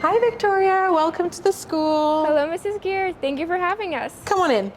Hi, Victoria. Welcome to the school. Hello, Mrs. Geer. Thank you for having us. Come on in.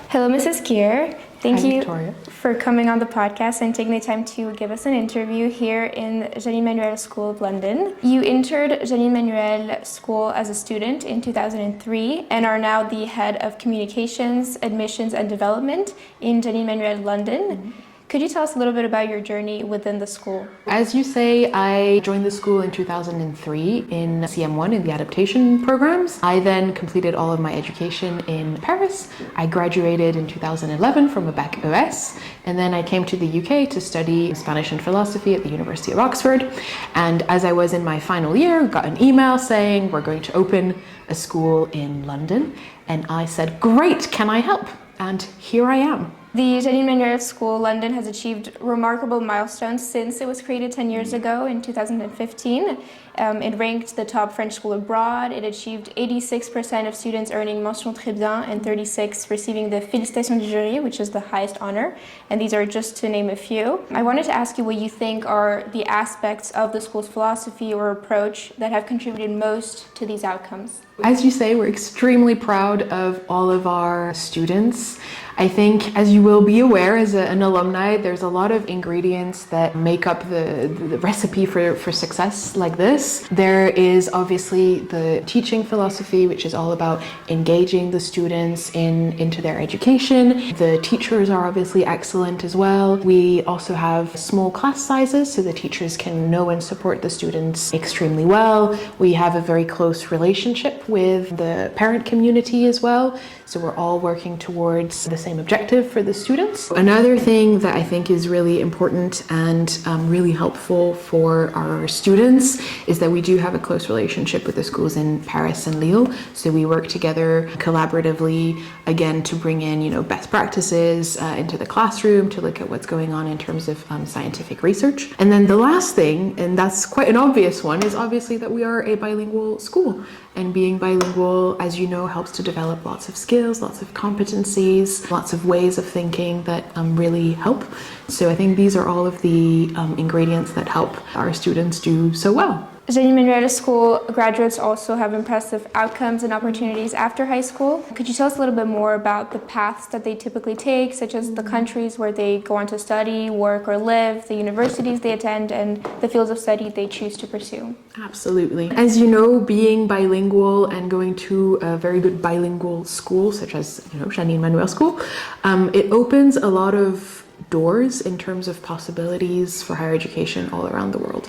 Hello, Mrs. Geer. Thank Hi, you Victoria. for coming on the podcast and taking the time to give us an interview here in Jeannine Manuel School of London. You entered Jeannine Manuel School as a student in 2003 and are now the head of communications, admissions, and development in Jeannine Manuel London. Could you tell us a little bit about your journey within the school? As you say, I joined the school in 2003 in CM1 in the adaptation programs. I then completed all of my education in Paris. I graduated in 2011 from a Bac ES, and then I came to the UK to study Spanish and philosophy at the University of Oxford. And as I was in my final year, got an email saying we're going to open a school in London. And I said, great, can I help? And here I am. The Jeannine Manuel School London has achieved remarkable milestones since it was created 10 years ago in 2015. It ranked the top French school abroad. It achieved 86% of students earning mention très bien and 36 receiving the Félicitations du jury, which is the highest honor. And these are just to name a few. I wanted to ask you what you think are the aspects of the school's philosophy or approach that have contributed most to these outcomes. As you say, we're extremely proud of all of our students. I think, as you will be aware as an alumni, there's a lot of ingredients that make up the recipe for success like this. There is obviously the teaching philosophy, which is all about engaging the students into their education. The teachers are obviously excellent as well. We also have small class sizes, so the teachers can know and support the students extremely well. We have a very close relationship with the parent community as well, so we're all working towards the same objective for the students. Another thing that I think is really important and really helpful for our students is that we do have a close relationship with the schools in Paris and Lille. So we work together collaboratively, again, to bring in, best practices into the classroom, to look at what's going on in terms of scientific research. And then the last thing, and that's quite an obvious one, is obviously that we are a bilingual school. And being bilingual, as you know, helps to develop lots of skills, lots of competencies, lots of ways of thinking that really help. So I think these are all of the ingredients that help our students do so well. Jeannine Manuel School graduates also have impressive outcomes and opportunities after high school. Could you tell us a little bit more about the paths that they typically take, such as the countries where they go on to study, work, or live, the universities they attend, and the fields of study they choose to pursue? Absolutely. As you know, being bilingual and going to a very good bilingual school, such as Jeannine Manuel School, it opens a lot of doors in terms of possibilities for higher education all around the world.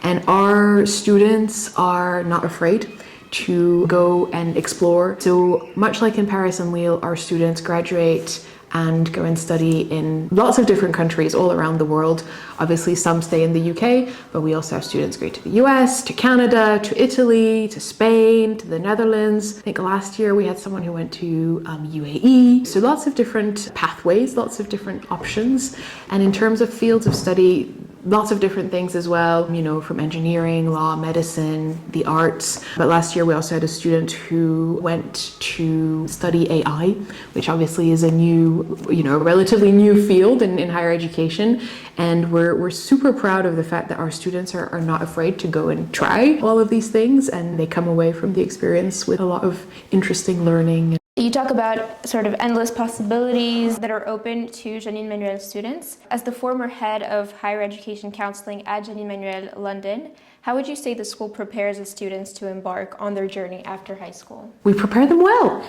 And our students are not afraid to go and explore. So much like in Paris and Lille, our students graduate and go and study in lots of different countries all around the world. Obviously, some stay in the UK, but we also have students go to the US, to Canada, to Italy, to Spain, to the Netherlands. I think last year we had someone who went to UAE. So lots of different pathways, lots of different options. And in terms of fields of study, lots of different things as well, from engineering, law, medicine, the arts. But last year we also had a student who went to study AI, which obviously is a new, relatively new field in higher education. And we're super proud of the fact that our students are not afraid to go and try all of these things, and they come away from the experience with a lot of interesting learning. You talk about sort of endless possibilities that are open to Jeannine Manuel students. As the former head of higher education counseling at Jeannine Manuel London, how would you say the school prepares its students to embark on their journey after high school? We prepare them well.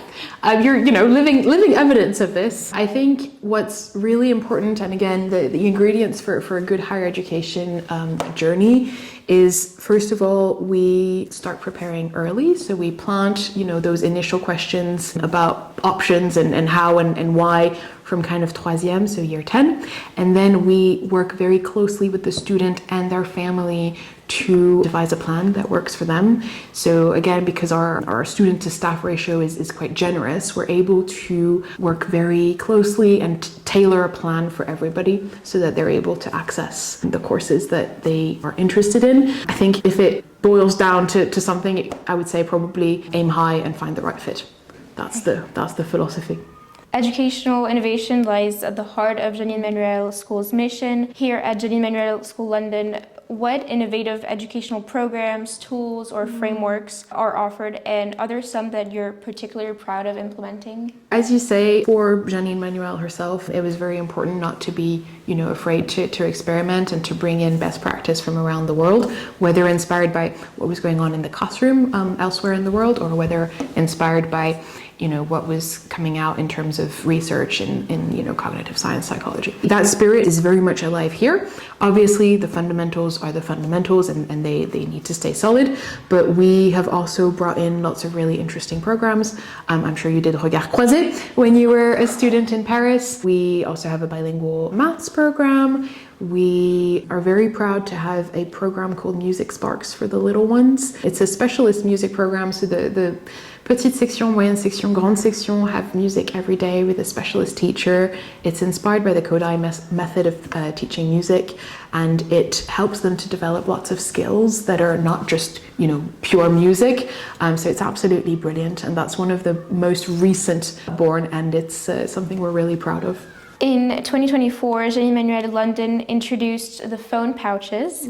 You're, living evidence of this. I think what's really important, and again, the ingredients for a good higher education journey is, first of all, we start preparing early. So we plant, those initial questions about options and how and why from kind of troisième, so year 10. And then we work very closely with the student and their family to devise a plan that works for them. So again, because our student to staff ratio is quite generous, we're able to work very closely and tailor a plan for everybody so that they're able to access the courses that they are interested in. I think if it boils down to something, I would say probably aim high and find the right fit. That's the philosophy. Educational innovation lies at the heart of Jeannine Manuel School's mission. Here at Jeannine Manuel School London, what innovative educational programs, tools, or frameworks are offered, and are there some that you're particularly proud of implementing? As you say, for Jeannine Manuel herself, it was very important not to be, afraid to experiment and to bring in best practice from around the world, whether inspired by what was going on in the classroom elsewhere in the world, or whether inspired by what was coming out in terms of research in cognitive science psychology. That spirit is very much alive here. Obviously, the fundamentals are the fundamentals and they need to stay solid, but we have also brought in lots of really interesting programs. I'm sure you did Regard Croisé when you were a student in Paris. We also have a bilingual maths program. We are very proud to have a program called Music Sparks for the little ones. It's a specialist music program, so the petite section, moyenne section, grande section have music every day with a specialist teacher. It's inspired by the Kodai method of teaching music, and it helps them to develop lots of skills that are not just, pure music. So it's absolutely brilliant, and that's one of the most recent born, and it's something we're really proud of. In 2024, Jeannine Manuel London introduced the phone pouches.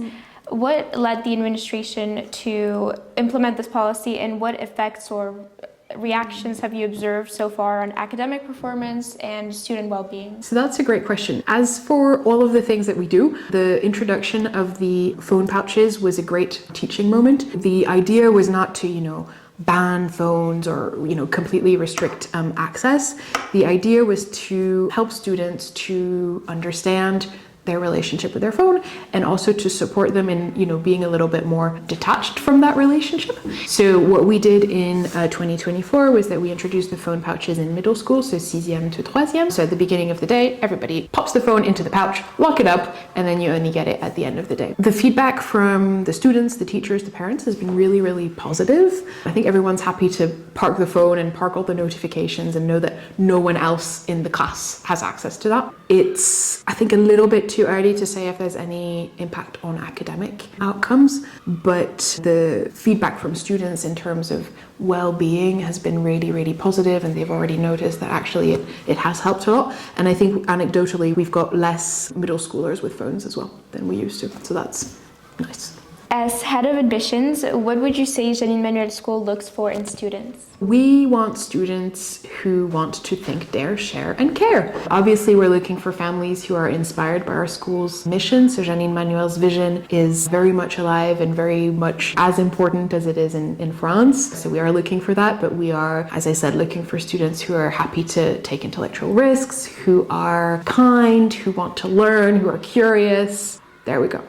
What led the administration to implement this policy, and what effects or reactions have you observed so far on academic performance and student well-being? So that's a great question. As for all of the things that we do, the introduction of the phone pouches was a great teaching moment. The idea was not to, ban phones or completely restrict access. The idea was to help students to understand their relationship with their phone, and also to support them in being a little bit more detached from that relationship. So what we did in 2024 was that we introduced the phone pouches in middle school, so 6e to 3e. So at the beginning of the day, everybody pops the phone into the pouch, lock it up, and then you only get it at the end of the day. The feedback from the students, the teachers, the parents has been really, really positive. I think everyone's happy to park the phone and park all the notifications and know that no one else in the class has access to that. It's, I think, a little bit too early to say if there's any impact on academic outcomes, but the feedback from students in terms of well-being has been really, really positive, and they've already noticed that actually it has helped a lot. And I think anecdotally we've got less middle schoolers with phones as well than we used to, so that's nice. As head of admissions, what would you say Jeannine Manuel School looks for in students? We want students who want to think, dare, share, and care. Obviously, we're looking for families who are inspired by our school's mission. So Jeannine Manuel's vision is very much alive and very much as important as it is in France. So we are looking for that, but we are, as I said, looking for students who are happy to take intellectual risks, who are kind, who want to learn, who are curious. There we go.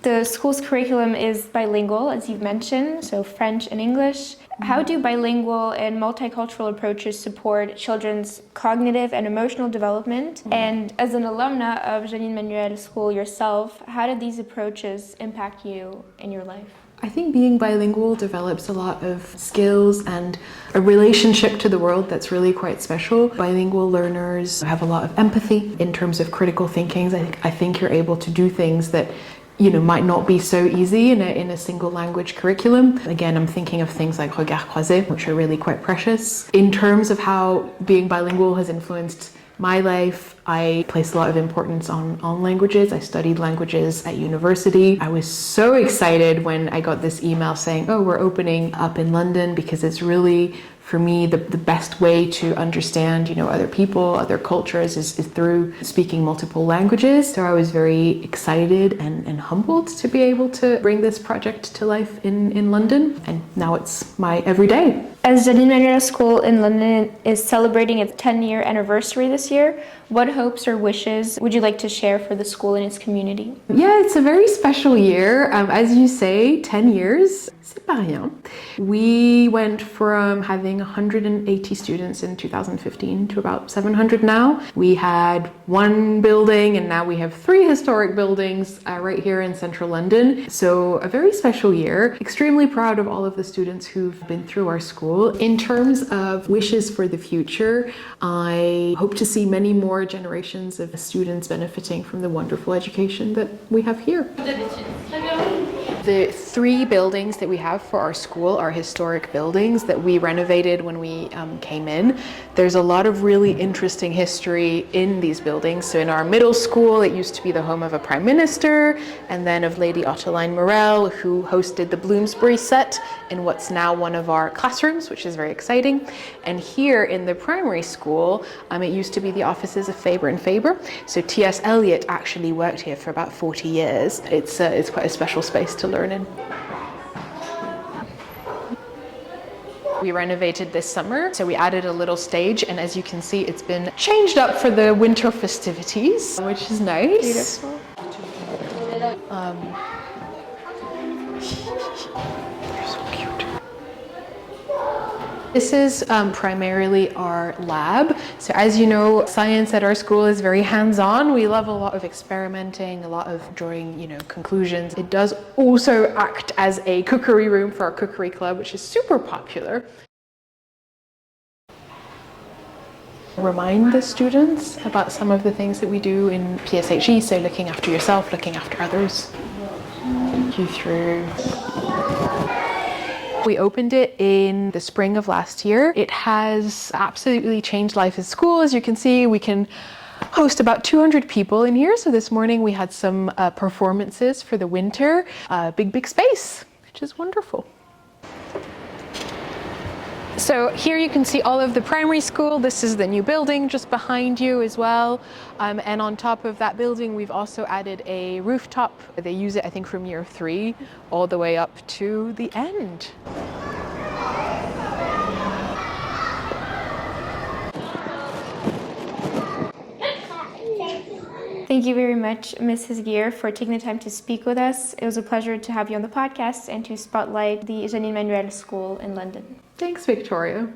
The school's curriculum is bilingual, as you've mentioned, so French and English. How do bilingual and multicultural approaches support children's cognitive and emotional development? And as an alumna of Jeannine Manuel School yourself, how did these approaches impact you in your life? I think being bilingual develops a lot of skills and a relationship to the world that's really quite special. Bilingual learners have a lot of empathy in terms of critical thinking. I think you're able to do things that might not be so easy in a single language curriculum. Again, I'm thinking of things like Regard Croisé, which are really quite precious. In terms of how being bilingual has influenced my life, I place a lot of importance on languages. I studied languages at university. I was so excited when I got this email saying, oh, we're opening up in London, because it's really, for me, the best way to understand, other people, other cultures is through speaking multiple languages. So I was very excited and humbled to be able to bring this project to life in London. And now it's my everyday. As Jeannine Manuel School in London is celebrating its 10-year anniversary this year, what hopes or wishes would you like to share for the school and its community? Yeah, it's a very special year. As you say, 10 years. C'est pas rien. We went from having 180 students in 2015 to about 700 now. We had one building, and now we have 3 historic buildings right here in central London. So a very special year. Extremely proud of all of the students who've been through our school. In terms of wishes for the future, I hope to see many more generations of students benefiting from the wonderful education that we have here. The 3 buildings that we have for our school are historic buildings that we renovated when we came in. There's a lot of really interesting history in these buildings. So in our middle school, it used to be the home of a prime minister and then of Lady Ottoline Morel, who hosted the Bloomsbury set in what's now one of our classrooms, which is very exciting. And here in the primary school, it used to be the offices of Faber and Faber. So T.S. Eliot actually worked here for about 40 years. It's quite a special space to learn in. We renovated this summer, so we added a little stage, and as you can see, it's been changed up for the winter festivities, which is nice. Beautiful. This is primarily our lab. So as you know, science at our school is very hands-on. We love a lot of experimenting, a lot of drawing, conclusions. It does also act as a cookery room for our cookery club, which is super popular. Remind the students about some of the things that we do in PSHE, so looking after yourself, looking after others. Take you through. We opened it in the spring of last year. It has absolutely changed life at school. As you can see, we can host about 200 people in here. So this morning we had some performances for the winter. Big space, which is wonderful. So here you can see all of the primary school. This is the new building just behind you as well. And on top of that building, we've also added a rooftop. They use it, I think, from year 3 all the way up to the end. Thank you very much, Mrs. Geer, for taking the time to speak with us. It was a pleasure to have you on the podcast and to spotlight the Jeannine Manuel School in London. Thanks, Victoria.